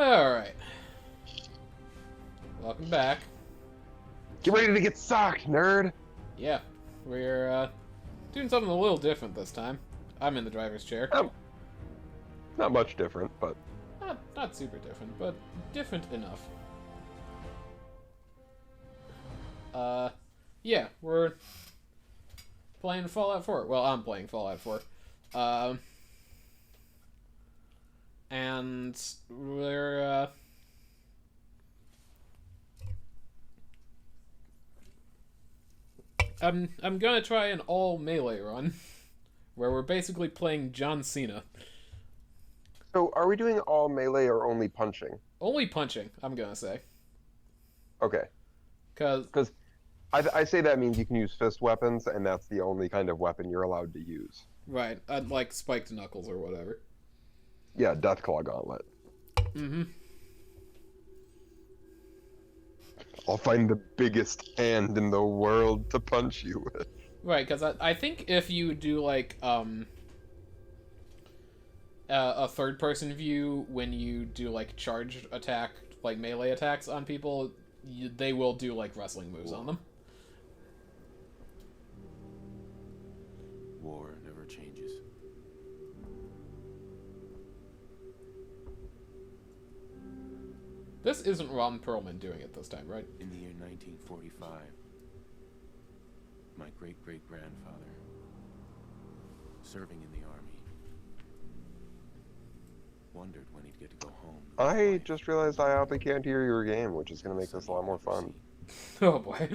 Alright. Welcome back. Get ready to get socked, nerd! Yeah, we're doing something a little different this time. I'm in the driver's chair. Not much different, but... Not super different, but different enough. Yeah, we're playing Fallout 4. Well, I'm playing Fallout 4. And we're, I'm gonna try an all melee run, where we're basically playing John Cena. So, are we doing all melee or only punching? Only punching, I'm gonna say. Okay. Because I say that means you can use fist weapons, and that's the only kind of weapon you're allowed to use. right, I'd like spiked knuckles or whatever. Yeah, Deathclaw Gauntlet. Mm-hmm. I'll find the biggest hand in the world to punch you with. Right, because I think if you do, like, a third-person view when you do, like, charge attack, like, melee attacks on people, they will do, like, wrestling moves on them. War never changes. This isn't Ron Perlman doing it this time, right? In the year 1945, my great-great-grandfather, serving in the army, wondered when he'd get to go home. I just realized I oddly can't hear your game, which is going to make this a lot more fun. Oh, boy.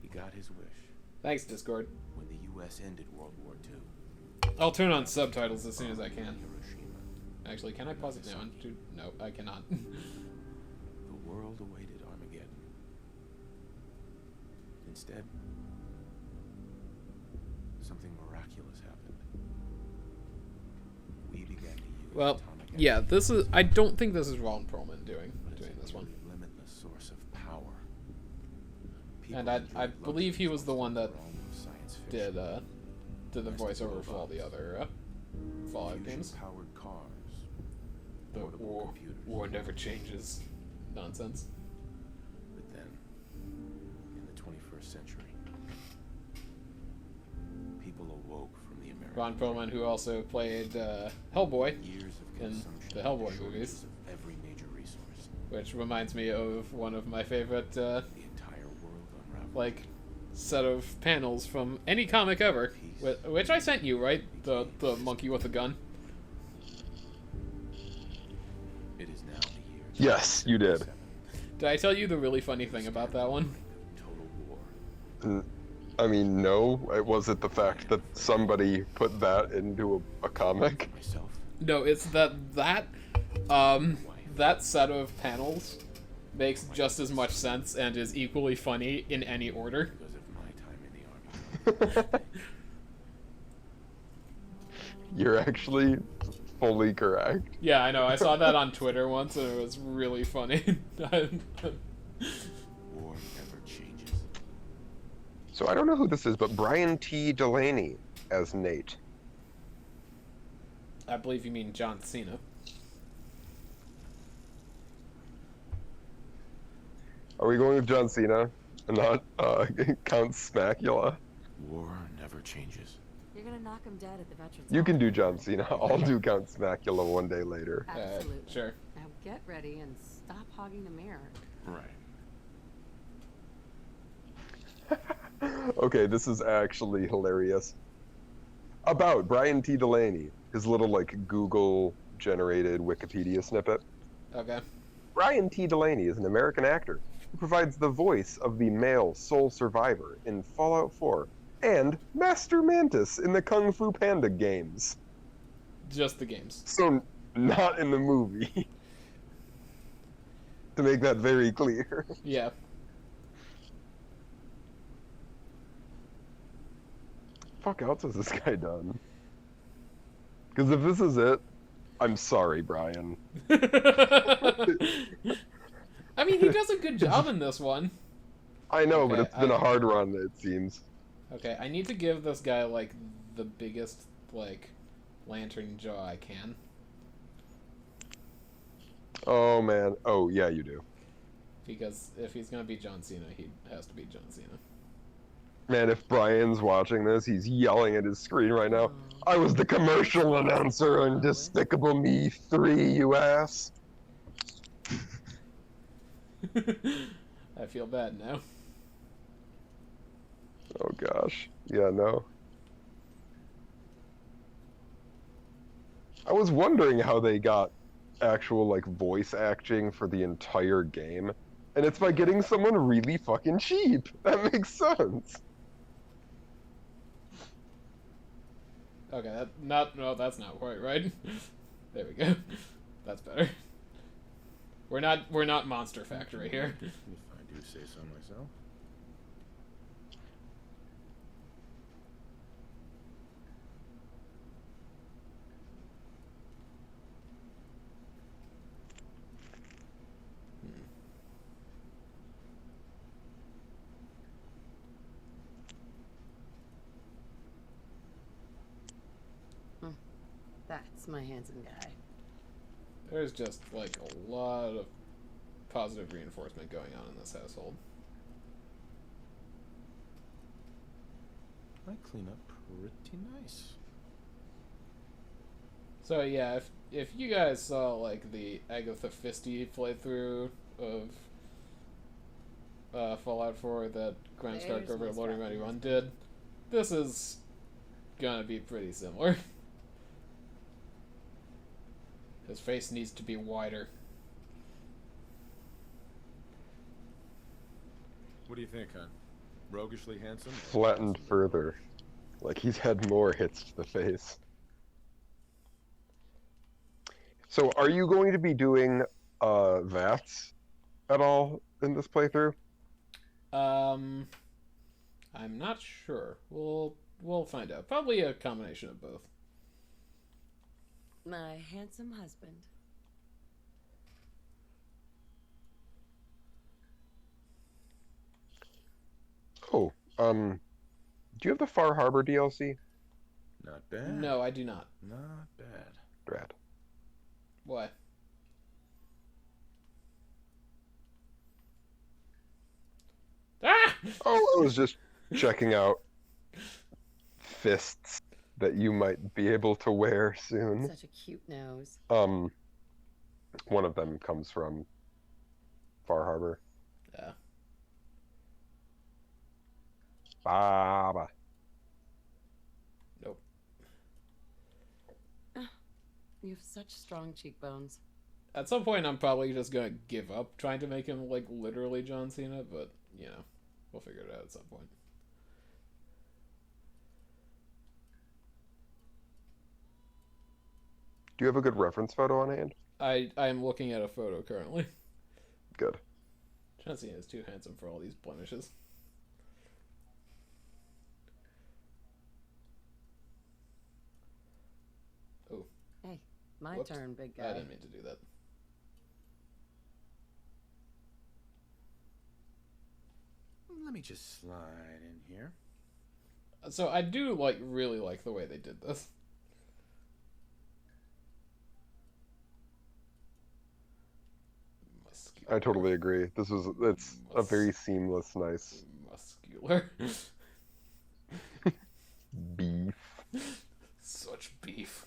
He got his wish Thanks, Discord. when the U.S. ended World War II. I'll turn on subtitles as soon as I can. Hiroshima. Actually, can I pause it now? No, I cannot. The world awaited Armageddon. Instead, something miraculous happened. We began to use Well, atomic yeah, energy, this is... I don't think this is Ron Perlman doing but it's this one. a limitless source of power. And People I enjoyed believe he was the luxuries one that in the realm of science did fiction. the voiceover for all the other Fallout games. Fusion-powered cars. The portable computers. war never changes nonsense. But then, in the 21st century, people awoke from the American Ron Perlman, who also played Hellboy, years of in consumption the Hellboy and movies. shortages of every major resource. which reminds me of one of my favorite The entire world unraveled. like set of panels from any comic ever, which I sent you, right? The monkey with the gun. It is now the year. Yes, you did. 2077. Did I tell you the really funny thing about that one? Total war. I mean, no. Was it the fact that somebody put that into a comic? Myself. No, it's that that set of panels makes just as much sense and is equally funny in any order. Because of my time in the army. You're actually fully correct. Yeah, I know. I saw that on Twitter once and it was really funny. War never changes. So I don't know who this is, but Brian T. Delaney as Nate. I believe you mean John Cena. Are we going with John Cena and not Count Smacula? War never changes. You're gonna knock him dead at the Veterans You can Hall. do John Cena. I'll do Count Smacula one day later. Absolutely. Sure. Now get ready and stop hogging the mirror. Right. Okay, this is actually hilarious. About Brian T. Delaney, his little like Google-generated Wikipedia snippet. Okay. Brian T. Delaney is an American actor who provides the voice of the male sole survivor in Fallout 4 and Master Mantis in the Kung Fu Panda games. Just the games. So, not in the movie. To make that very clear. Yeah. Fuck else has this guy done? Because if this is it, I'm sorry, Brian. I mean, he does a good job in this one. I know, but Okay, it's been a hard run, it seems. Okay, I need to give this guy, like, the biggest, like, lantern jaw I can. Oh man. Oh yeah, you do. Because if he's gonna be John Cena, he has to be John Cena. Man, if Brian's watching this, he's yelling at his screen right now. Oh. I was the commercial That's announcer on Lois. Despicable Me 3, you ass. I feel bad now. Oh gosh. Yeah, no. I was wondering how they got actual like voice acting for the entire game. And it's by getting someone really fucking cheap. That makes sense. Okay, no, that's not quite right. There we go. That's better. We're not Monster Factory here. If I do say so myself. That's my handsome guy. There's just like a lot of positive reinforcement going on in this household. I clean up pretty nice. So yeah, if you guys saw like the Agatha Christie playthrough of Fallout 4 that Graham Stark over at Loading Ready Run did, this is gonna be pretty similar. His face needs to be wider. What do you think, hon? Roguishly handsome? or Flattened handsome? further. Like he's had more hits to the face. So are you going to be doing VATS at all in this playthrough? I'm not sure. We'll find out. Probably a combination of both. My handsome husband. Oh, do you have the Far Harbor DLC? Not bad. No, I do not. Not bad. Brad. Why? Ah! Oh, I was just checking out fists that you might be able to wear soon. Such a cute nose. One of them comes from Far Harbor. Yeah. Baba. Nope. You have such strong cheekbones. At some point, I'm probably just gonna give up trying to make him like literally John Cena, but you know, we'll figure it out at some point. Do you have a good reference photo on hand? I'm looking at a photo currently. Good. John Cena is too handsome for all these blemishes. Oh, Hey, my whoops. turn, big guy. I didn't mean to do that. Let me just slide in here. So I do really like the way they did this. Muscular. I totally agree. It's a very seamless, nice Muscular. beef. Such beef.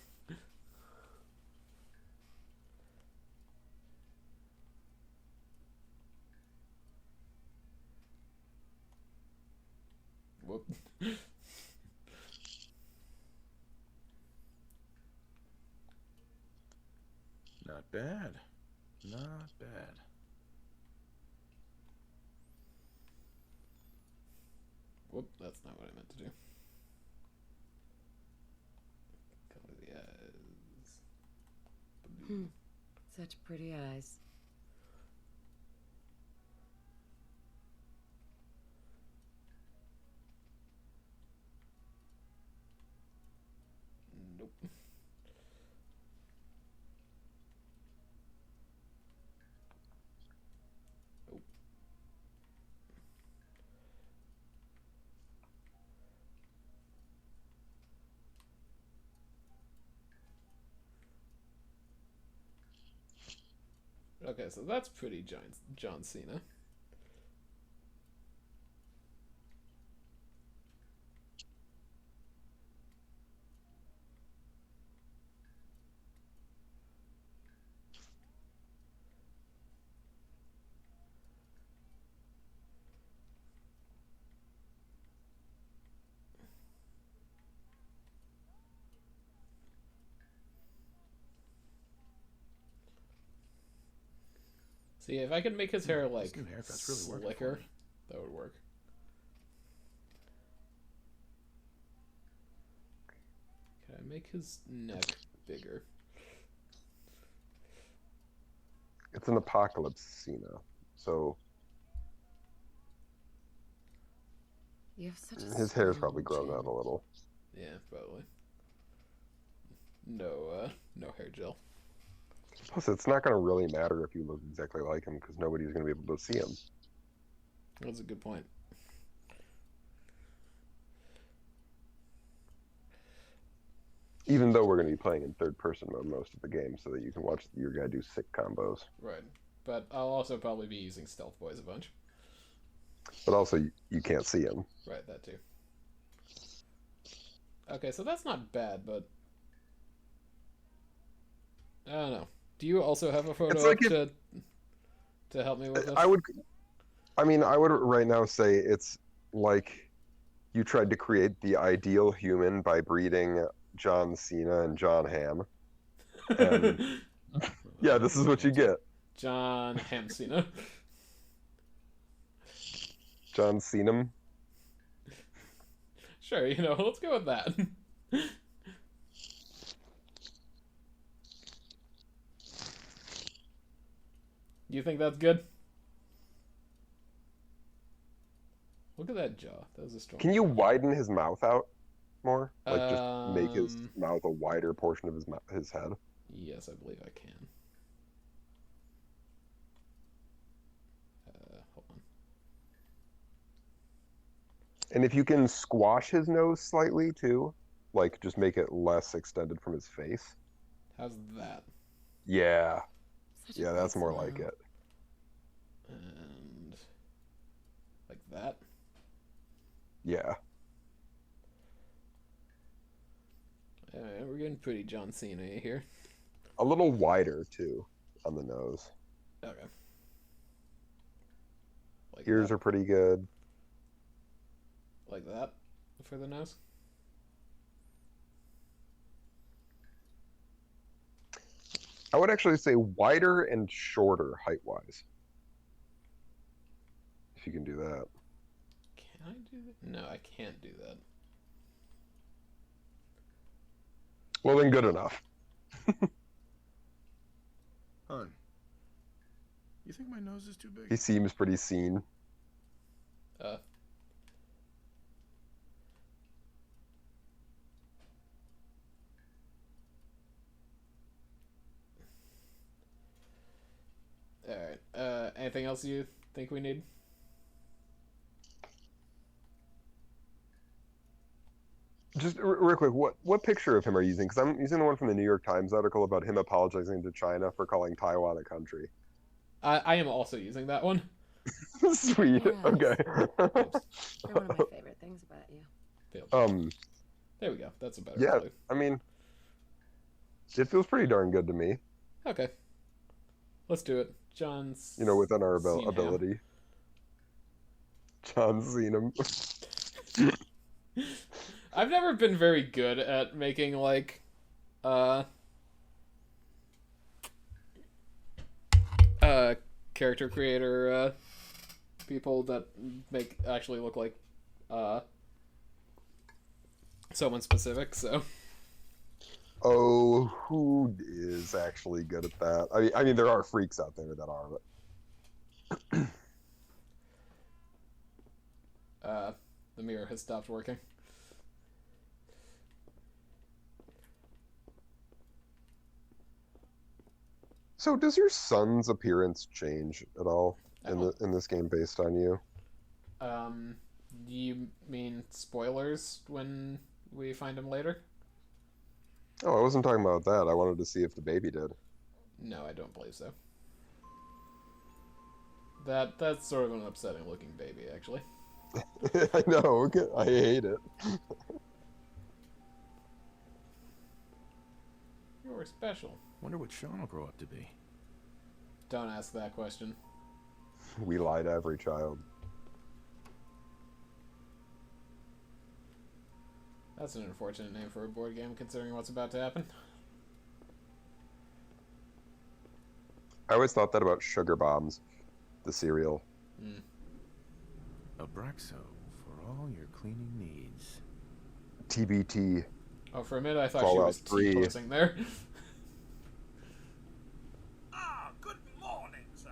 Whoop. Not bad. Not bad. Whoop, that's not what I meant to do. Color the eyes. Such pretty eyes. Nope. Nope. Okay, so that's pretty John Cena. See, if I could make his hair like new haircut's really working for slicker, me. that would work. Can I make his neck bigger? It's an apocalypse Cena, so You have such a his hair's strong probably grown chin. out a little. Yeah, probably. No hair gel. Plus, it's not going to really matter if you look exactly like him because nobody's going to be able to see him. That's a good point. Even though we're going to be playing in third-person mode most of the game, so that you can watch your guy do sick combos. Right. But I'll also probably be using Stealth Boys a bunch. But also, you can't see him. Right, that too. Okay, so that's not bad, but I don't know. Do you also have a photo It's like up to help me with this? I would right now say it's like you tried to create the ideal human by breeding John Cena and John Hamm. And yeah, this is what you get. John Ham Cena. John Cenham. Sure, let's go with that. You think that's good? Look at that jaw. That was a strong. Can you jaw. widen his mouth out more? Like just make his Um, mouth a wider portion of his head. Yes, I believe I can. Hold on. And if you can squash his nose slightly too, like just make it less extended from his face. How's that? Yeah. Such a Yeah, big that's more smile. like it. And like that. Yeah. Alright, we're getting pretty John Cena here. A little wider too on the nose. Okay. Like Ears that. are pretty good. Like that for the nose. I would actually say wider and shorter height-wise. If you can do that. Can I do that? No, I can't do that. Well, then good enough. Hon, you think my nose is too He big? seems pretty seen. Uh. Alright. Anything else you think we need? Just real quick, what picture of him are you using? Because I'm using the one from the New York Times article about him apologizing to China for calling Taiwan a country. I am also using that one. Sweet. Yes. Okay. They're one of my favorite things about you. There we go. That's a better Yeah, clue. I mean, it feels pretty darn good to me. Okay. Let's do it. John's. Within our Cenham. ability. John Cenham. I've never been very good at making character creator people that actually look like someone specific, so Oh, who is actually good at that? I mean, there are freaks out there that are, but the mirror has stopped working. So does your son's appearance change at all Oh. in this game based on you? You mean spoilers when we find him later? Oh, I wasn't talking about that. I wanted to see if the baby did. No, I don't believe so. That's sort of an upsetting looking baby, actually. I know. I hate it. You're special. Wonder what Sean will grow up to be. Don't ask that question. We lie to every child. That's an unfortunate name for a board game, considering what's about to happen. I always thought that about Sugar Bombs, the cereal. Mm. Abraxo for all your cleaning needs. TBT. Oh, for a minute I thought Fallout she was 3. T-posing there. Good morning, sir.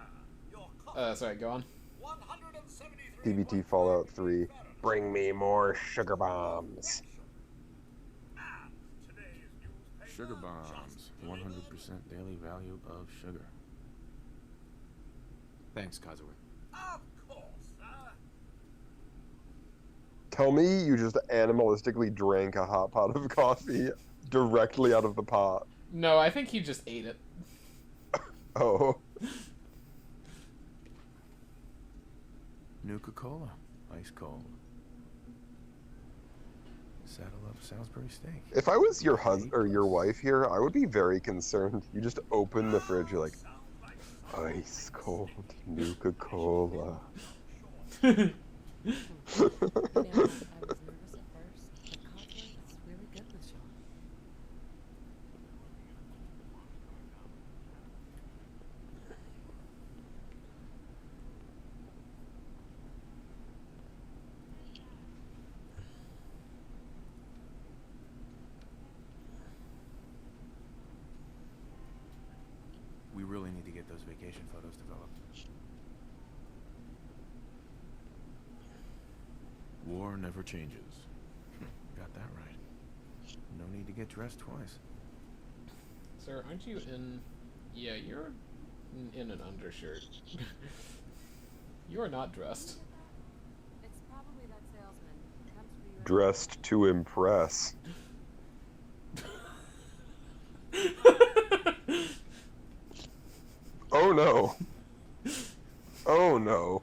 Sorry, go on. 173 TBT Fallout 3. Bring me more Sugar Bombs. Sugar bombs. 100% daily value of sugar. Thanks, Kazuo. Of course, sir. Tell me you just animalistically drank a hot pot of coffee directly out of the pot. No, I think he just ate it. Oh. Nuka-Cola. Ice cold. Saddle up Salisbury steak. If I was your husband or your wife here, I would be very concerned. You just open the fridge, you're like, ice cold Nuka-Cola. You know, I was nervous at first, but coffee is really good with Sean. We really need to get those vacation photos developed. War never changes. Got that right. No need to get dressed twice. Sir, aren't you in... Yeah, you're in an undershirt. You are not dressed. It's probably that salesman. Comes for you. Dressed to impress. Oh no. Oh no.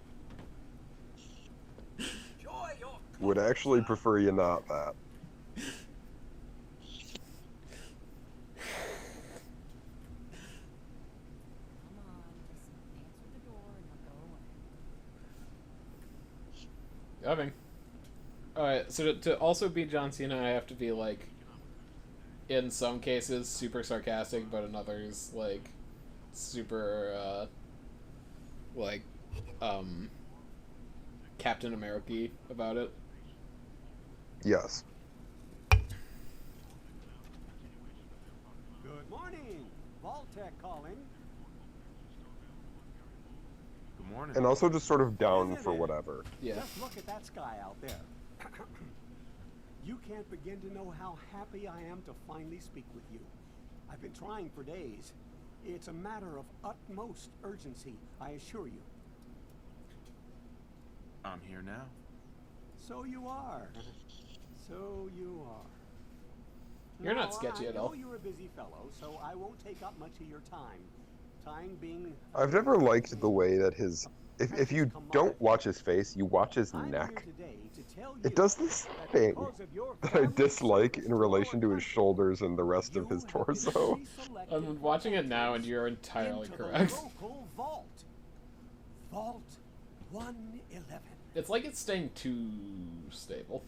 Enjoy your Would actually prefer you not that. Come on, just answer the door and he'll go away. Coming. Alright, so to also beat John Cena, I have to be, like, in some cases, super sarcastic, but in others, like, super, like, Captain America-y about it. Yes. Good morning. Vaultec calling. Good morning. And also just sort of down for whatever. Yeah. Just look at that sky out there. You can't begin to know how happy I am to finally speak with you. I've been trying for days. It's a matter of utmost urgency, I assure you. I'm here now. So you are. So you are. You're not Now, sketchy at all. I know you're a busy fellow, so I won't take up much of your time. Time being... I've never liked the way that his... If you don't watch his face, you watch his I'm neck. here today to tell It you does this that thing because of your that I family dislike service in to relation to our his country, shoulders and the rest of you his have been torso. pre-selected I'm for watching it now, and entrance you're entirely into correct. The local vault. Vault 111. It's like it's staying too stable.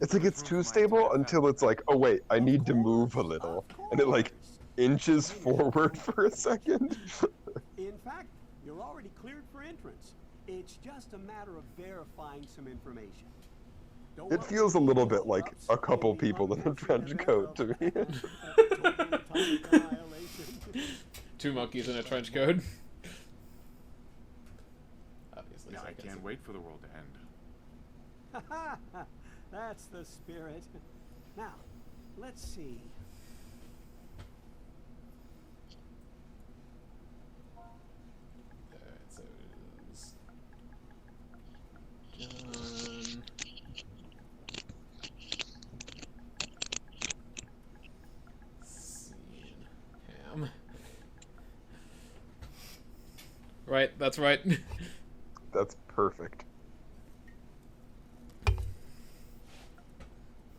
It's like it's too stable until it's like, oh wait, I need to move a little. And it like inches forward for a second. In fact, you're already cleared for entrance. It's just a matter of verifying some information. Don't It worry, feels a little bit no like hiccups, a couple only people in a one trench mention coat to of me. total atomic annihilation. Two monkeys in a trench coat. Obviously, Yeah, I seconds. can't wait for the world to end. That's the spirit. Now, let's see. Alright, so it is John. Cenham. Right, that's right. That's perfect.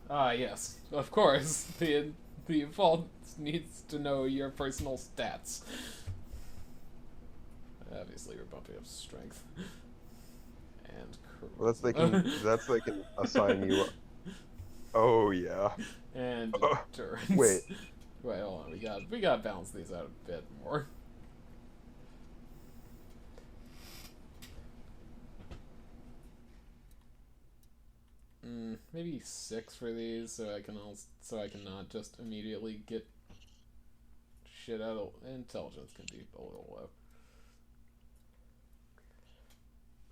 Ah, yes, of course. The vault needs to know your personal stats. Obviously, we're bumping up strength and Well, charisma. that's they can assign you. Oh yeah. And endurance. Wait. Wait, hold on. We gotta balance these out a bit more. Maybe 6 for these, so I can not just immediately get shit out of intelligence. Can be a little low.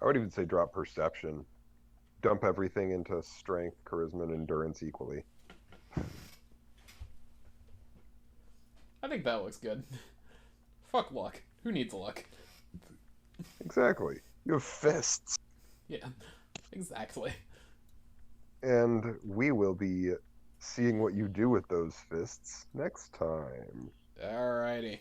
I would even say drop perception. Dump everything into strength, charisma, and endurance equally. I think that looks good. Fuck luck. Who needs luck? Exactly. You have fists. Yeah, exactly. And we will be seeing what you do with those fists next time. Alrighty.